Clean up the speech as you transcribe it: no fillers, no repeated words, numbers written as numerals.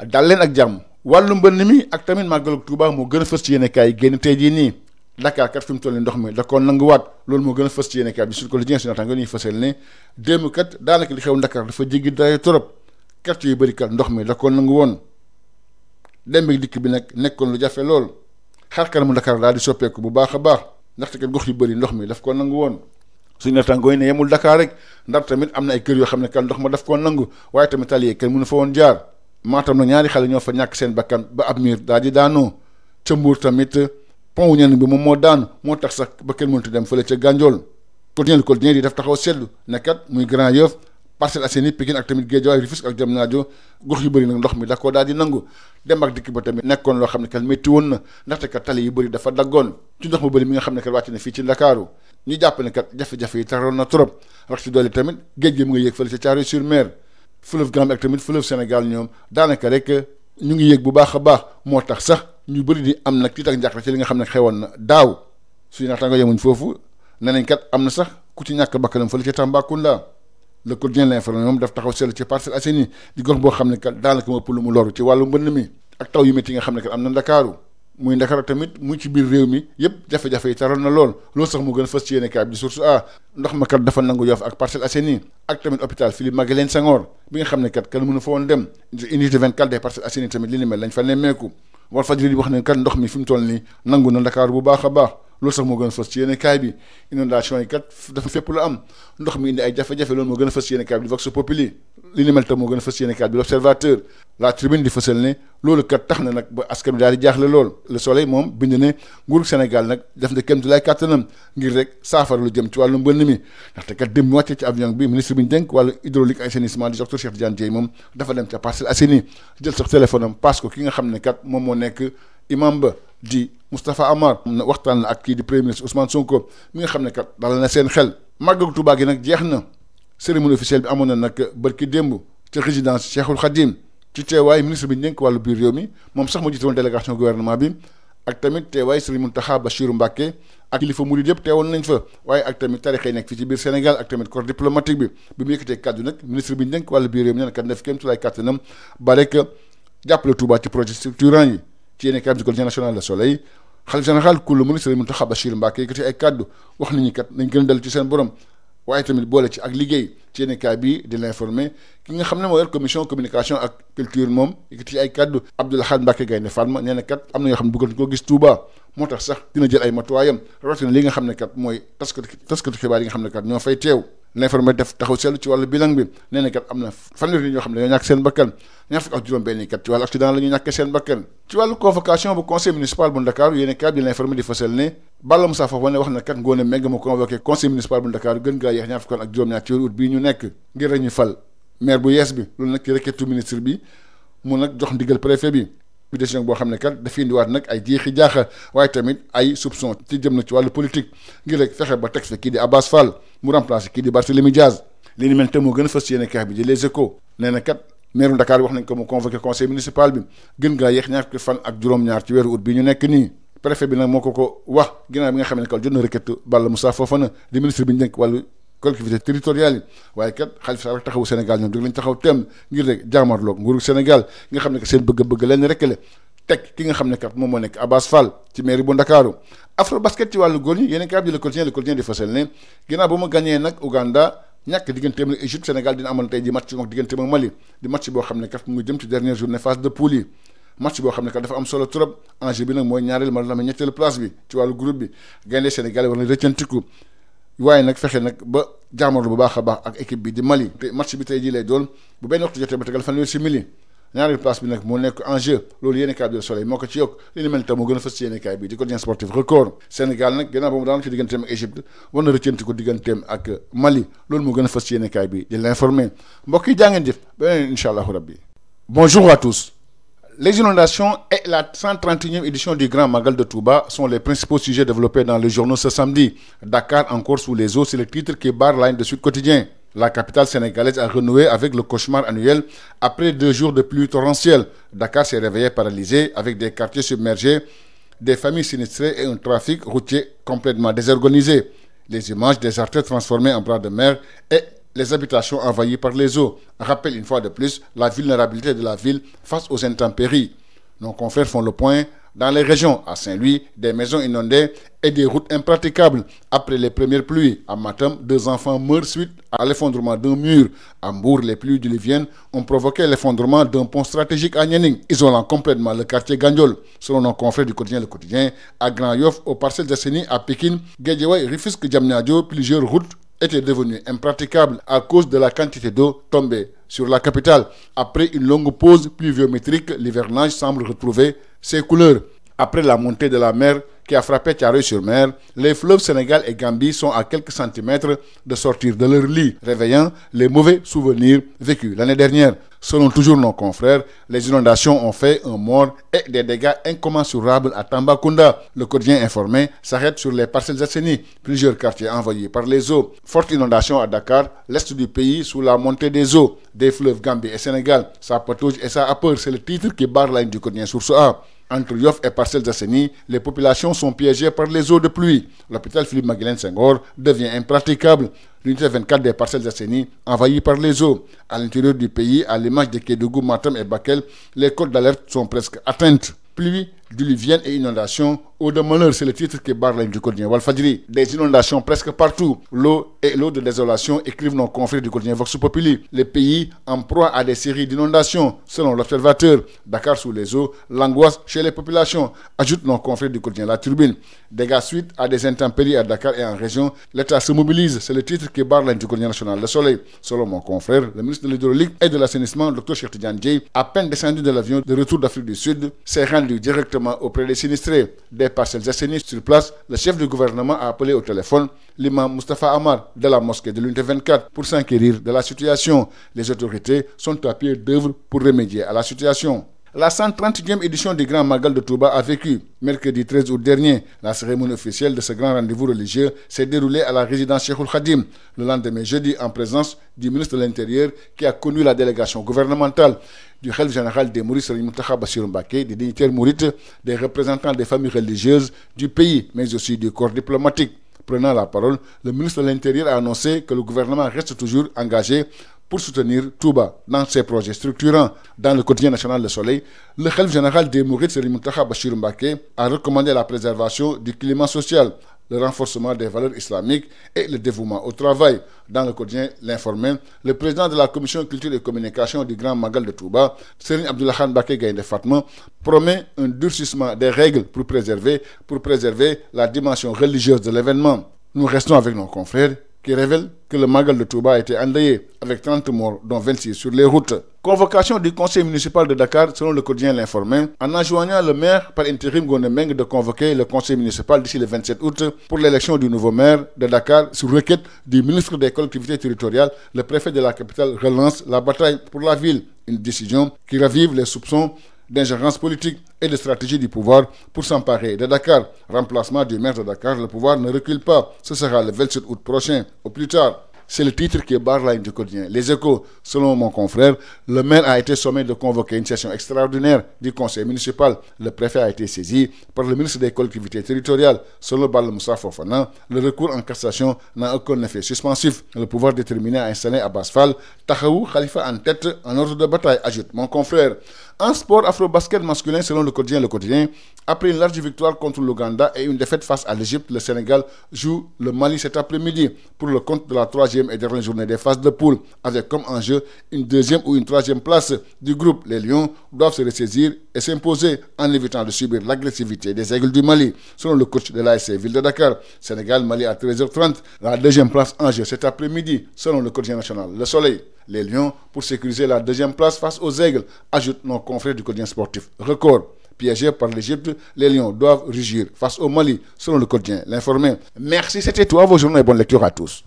dal leen ak jàmm wàllu mbënn mi ak tamit màggalu Touba moo gën a fës ci yéenekaay yi génn tey jii nii Dakar kat fi mu toll nii ndox mi da koo nanguwaat loolu moo gën a fës ci yéenekaay bi Sud Quotidien su naataango ñuy fësal ne démb kat daanaka li xew Dakar dafa jéggi dayo torop quartier yu bëri kat ndox mi da koo nangu woon dem ak dikk bi nag nekkoon lu jafe lool xar kanamu Dakar daal di soppeeku bu baax a baax ndaxte kat gox yu bëri ndox mi daf koo nangu woon suñu naataango yi ne yemul Dakar rek Ndar tamit am na ay kër yoo xam ne kat ndox ma daf koo nangu waaye tamit tali kenn mënu fa woon jaar Matam na ñaari xale ñoo fa ñàkk seen bakkan ba ab miir daal di daanoo ca Mbuur tamit pont wu ñenn bi moom moo daanu moo tax sax ba kenn mënut dem fële ca Gànjool quotidien di def taxaw seetlu ne kat muy Grand Yoff Parcelles Assainies Pikine ak tamit Guédiawaye Rufisque ak Diamniadio gox yu bëri nag ndox mi da koo daal di nangu dem ak dikk ba tamit nekkoon loo xam ne kat métti woon na ndaxte kat tali yu bëri dafa daggoon ci ndox mu bëri mi nga xam ne kat wàcc na fii ci Ndakaaru ñu jàpp ne kat jafe-jafe yi taroon na trop rax ci dolli tamit géej gi mu nga yéeg fële ca Thiaroye-sur-Mer fleuve Gambie ak tamit fleuve Sénégal ñoom daanaka rek ñu ngi yéeg bu baax a baax moo tax sax ñu bëri di am nag tiit ak njàqare ci li nga xam ne xewoon na daaw suñu naataango yemuñ foofu ne nañ kat am na sax ku ci ñàkk bakkanam fële ca Tambacounda le quotidien l'informé moom daf taxaw seetlu ci Parcelles Assainies di gox boo xam ne kat daanaka moo ëpp lu mu loru ci wàllu mbënn mi ak taw yu métti yi nga xam ne kat am na Ndakaaru muy Ndakaaru tamit muy ci biir réew mi yëpp jafe-jafe yi taroon na lool loolu sax mu gën a fës ci yéenekaay bi di Source A ndox ma kat dafa nangu Yoff ak Parcelles Assainies ak tamit hôpital Philippe Maguilène Senghor bi nga xam ne kat kenn mënu fa woon dem unité 24 des Parcelles Assainies tamit li ni mel lañ fa nemmeeku Walfadjri di wax ne kat ndox mi fi mu toll nii nangu na Ndakaaru bu baax a baax loolu sax moo gën a fës ci yéenekaay bi inondation yi kat dafa fépp la am ndox mi indi ay jafe-jafe loolu moo gën a fës ci yéenekaay bi di Vox Populi li ni mel tam moo gën a fës ci yéenekaay bi L'Observateur La Tribune di fësal ne loolu kat tax na nag ba askan bi daal di jaaxle lool Le Soleil moom bind ne nguuru Sénégal nag def na kéem tolluwaay kàttanam ngir rek saafara lu jëm ci wàllu mbënn mi ndaxte kat dem wàccee ci avion bi ministre bi ñu dénk wàllu hydraulique assainissement di docteur Cheikh Tidiane Dièye moom dafa dem ca Parcelles Assainies jël sax téléphone am passe ko ki nga xam ne kat moom moo nekk imam ba di Moustapha Amar waxtaan na ak kii di premier ministre Ousmane Sonko mi nga xam ne kat dalal na seen xel màggalu Tuubaa gi nag jeex na cérémonie officielle bi amoon na nag bërki démb ci résidence Cheikhul Khadim ci teewaay ministre bi ñu dénk wàllu biir réew mi moom sax moo jiite woon délégation gouvernement bi ak tamit teewaay Serigne Mountakha Bachirou Mbacké ak kilifa murid yëpp teewoon nañ fa waaye ak tamit tarixa yi nekk fii ci biir Sénégal ak tamit corps diplomatique bi mu yëkkatee kàddu nag ministre bi ñu dénk wàllu biir réew mi nee na kat def kéem tolluwaay kàttanam ba rek jàppale Touba ci projet structurant yi ci yéene kàddu quotidien national Le Soleil xalif général kullu murid Serigne Mountakha Bachirou Mbacké yëkkati ay kàddu wax nit ñi kat nañ gën a dellu ci seen borom waaye tamit boole ci ak liggéey ci yéenekaay bi di l'informer ki nga xam ne moo yor commission communication ak culture moom yëkkati ay kàddu Abdoul Ahad Mbacké Gaïndé Fatma nee na kat am na yoo xam ne bëggoon koo gis Touba moo tax sax dina jël ay matuwaayam rawatina li nga xam ne kat mooy taskatu xibaar yi nga xam ne kat ñoo fay teew l'informer def taxaw seetlu ci wàllu bilan bi nee na kat am na fanweeri nit ñoo xam ne dañoo ñàkk seen bakkan ñaar fukk ak juróom-benn kat ci wàllu accident la ñu ñàkkee seen bakkan ci wàllu convocation bu conseil municipal bu Ndakaaru yéenekaay bi l'informer di fësal ne Balla Moussa Fofana wax na kat Ngoné Mbengue mu convoqué conseil municipal bu Ndakaaru gën gaa yeex ñaar fukk ak juróom-ñaar ci weeru août bii ñu nekk ngir rek ñu fal maire bu yees bi loolu nag ci requête ministre bi mu nag jox ndigal préfet bi décision boo xam ne kat dafa indiwaat nag ay jeexi jaaxa waaye tamit ay soupçon ci jëm na ci wàllu politique ngir rek fexe ba teg fe kii di Abass Fall mu remplacer kii di Barthélémy Diaz li ni mel te moo gën a fës yéenekaay bi di Les Échos nee na kat maire Dakar wax nañ ko mu convoqué conseil municipal bi gën ngaa yeex ñaar fukki fan ak juróom-ñaar ci weeru août bi ñu nekk nii préfet bi nag moo ko wax ginnaaw bi nga xam ne kat jot na requête Balla Moussa Fofana di ministre bi ñu dénk wàllu collectivité territoriale yi waaye kat Khalifa Sall taxawu Sénégal ñoom jóg lañ taxaw temm ngir rek jaamarloog nguuru Sénégal nga xam ne que seen bëgg-bëgg leen rek la teg ki nga xam ne kat moom moo nekk Abass Fall ci mairie bu Ndakaaru afro basket ci wàllu góor ñi yéen a bi le quotidien di fësal ne ginnaaw ba mu gagné nag Ouganda ñàkk digganteem ak Égypte Sénégal dina amal tey ji match moom digganteem ak Mali di match boo xam ne kat mu ngi jëm ci dernière journée phase de poule yi match boo xam ne kat dafa am solo trop enjeu bi nag mooy ñaareel ma la ma ñetteelu place bi ci wàllu groupe bi gaynde Sénégal war na rëccantiku waaye nag fexe nag ba jaamarlu bu baax a baax ak équipe bi di Mali te match bi tey jii lay doon bu benn waxtu jotee ba tegal fanweeri simili ñaareelu place bi nag moo nekk enjeu loolu yéenekaay bi Le Soleil moo ko ci yokk li ni mel tam moo gën a fës ci yéenekaay bi di quotidien sportif record Sénégal nag gannaaw ba mu daan ci digganteem ak Égypte war na rëccantiku digganteem ak Mali loolu moo gën a fës ci yéenekaay bi di l'informer mbokk yi jaa ngeen jëf beneen incha allahu rabbi. Bonjour à tous. Les inondations et la 131e édition du Grand Magal de Touba sont les principaux sujets développés dans les journaux ce samedi. Dakar encore sous les eaux, c'est le titre qui barre la ligne de Sud Quotidien. La capitale sénégalaise a renoué avec le cauchemar annuel après 2 jours de pluie torrentielle. Dakar s'est réveillé paralysé avec des quartiers submergés, des familles sinistrées et un trafic routier complètement désorganisé. Les images des artères transformées en bras de mer et les habitations envahies par les eaux rappellent une fois de plus la vulnérabilité de la ville face aux intempéries. Nos confrères font le point dans les régions. À Saint-Louis, des maisons inondées et des routes impraticables. Après les premières pluies, à Matam, 2 enfants meurent suite à l'effondrement d'un mur. À Mbour, les pluies diluviennes ont provoqué l'effondrement d'un pont stratégique à Nianing, isolant complètement le quartier Gandiol. Selon nos confrères du quotidien Le Quotidien, à Grand Yoff, aux Parcelles Assainies, à Pékin, Guédiawaye, Rufisque, Diamniadio, plusieurs routes étaient devenues impraticables à cause de la quantité d'eau tombée sur la capitale. Après une longue pause pluviométrique, l'hivernage semble retrouver ses couleurs. Après la montée de la mer qui a frappé Thiaroye-sur-Mer, les fleuves Sénégal et Gambie sont à quelques centimètres de sortir de leur lit, réveillant les mauvais souvenirs vécus l'année dernière. Selon toujours nos confrères, les inondations ont fait un mort et des dégâts incommensurables à Tambacounda. Le quotidien informé s'arrête sur les Parcelles Assainies, plusieurs quartiers envahis par les eaux. Forte inondation à Dakar, l'est du pays sous la montée des eaux des fleuves Gambie et Sénégal. Ça patauge et ça a peur, c'est le titre qui barre la ligne du quotidien Source A. Entre Yoff et Parcelles Assainies, les populations sont piégées par les eaux de pluie. L'hôpital Philippe Maguilène Senghor devient impraticable. L'unité 24 des Parcelles Assainies envahie par les eaux. À l'intérieur du pays, à l'image de Kédougou, Matam et Bakel, les cotes d'alerte sont presque atteintes. Pluie diluvienne et inondations, eau de malheur, c'est le titre qui barre la ligne du quotidien Walfadjri. Des inondations presque partout. L'eau et l'eau de désolation, écrivent nos confrères du quotidien Vox Populi. Les pays en proie à des séries d'inondations, selon l'Observateur. Dakar sous les eaux, l'angoisse chez les populations, ajoute nos confrères du quotidien La Turbine. Dégâts suite à des intempéries à Dakar et en région, l'État se mobilise, c'est le titre qui barre la ligne du quotidien national Le Soleil. Selon mon confrère, le ministre de l'Hydraulique et de l'Assainissement, Dr Cheikh Tidiane Dièye, à peine descendu de l'avion de retour d'Afrique du Sud, s'est rendu directement auprès des sinistrés. Des Parcelles Assainies sur place, le chef du gouvernement a appelé au téléphone l'imam Moustapha Amar de la mosquée de l'unité 24 pour s'enquérir de la situation. Les autorités sont à pied d'œuvre pour remédier à la situation. La 130e édition du Grand Magal de Touba a vécu. Mercredi 13 août dernier, la cérémonie officielle de ce grand rendez-vous religieux s'est déroulée à la résidence Cheikhoul Khadim. Le lendemain jeudi, en présence du ministre de l'Intérieur qui a connu la délégation gouvernementale, du khalife général des Mourides Serigne Mountakha Bassirou Mbacké, des dignitaires mourides, des représentants des familles religieuses du pays, mais aussi du corps diplomatique. Prenant la parole, le ministre de l'Intérieur a annoncé que le gouvernement reste toujours engagé pour soutenir Touba dans ses projets structurants. Dans le quotidien national Le Soleil, le khalife général des Mourides Serigne Mountakha Bassirou Mbacké a recommandé la préservation du climat social, le renforcement des valeurs islamiques et le dévouement au travail. Dans le quotidien L'Informel, le président de la commission culture et communication du Grand Magal de Touba, Serigne Abdoulaye Mbacké Gaïndé Fatma, promet un durcissement des règles pour préserver la dimension religieuse de l'événement. Nous restons avec nos confrères qui révèle que le Magal de Touba a été endeuillé avec 30 morts, dont 26 sur les routes. Convocation du conseil municipal de Dakar, selon le quotidien L'Informel, en enjoignant le maire par intérim Ngoné Mbengue de convoquer le conseil municipal d'ici le 27 août pour l'élection du nouveau maire de Dakar sur requête du ministre des collectivités territoriales. Le préfet de la capitale relance la bataille pour la ville, une décision qui ravive les soupçons d'ingérence politique et de stratégie du pouvoir pour s'emparer de Dakar. Remplacement du maire de Dakar, le pouvoir ne recule pas. Ce sera le 27 août prochain, au plus tard. C'est le titre qui barre la ligne du quotidien Les Échos. Selon mon confrère, le maire a été sommé de convoquer une session extraordinaire du conseil municipal. Le préfet a été saisi par le ministre des collectivités territoriales. Selon Balla Moussa Fofana, le recours en cassation n'a aucun effet suspensif. Le pouvoir déterminé à installer Abass Fall, Tahaou Khalifa en tête en ordre de bataille, ajoute mon confrère. En sport, afro-basket masculin, selon le quotidien, après une large victoire contre l'Ouganda et une défaite face à l'Égypte, le Sénégal joue le Mali cet après-midi pour le compte de la 3e et dernière journée des phases de poule, avec comme enjeu une 2e ou une 3e place du groupe. Les Lions doivent se ressaisir et s'imposer en évitant de subir l'agressivité des Aigles du Mali. Selon le coach de l'ASC Ville de Dakar, Sénégal-Mali à 13h30, la 2e place en jeu cet après-midi, selon le quotidien national Le Soleil. Les Lions pour sécuriser la 2e place face aux Aigles, ajoute nos confrères du quotidien sportif Record. Piégés par l'Égypte, les Lions doivent rugir face au Mali, selon le quotidien L'Informel. Merci, c'était tout. À vos journaux et bonne lecture à tous.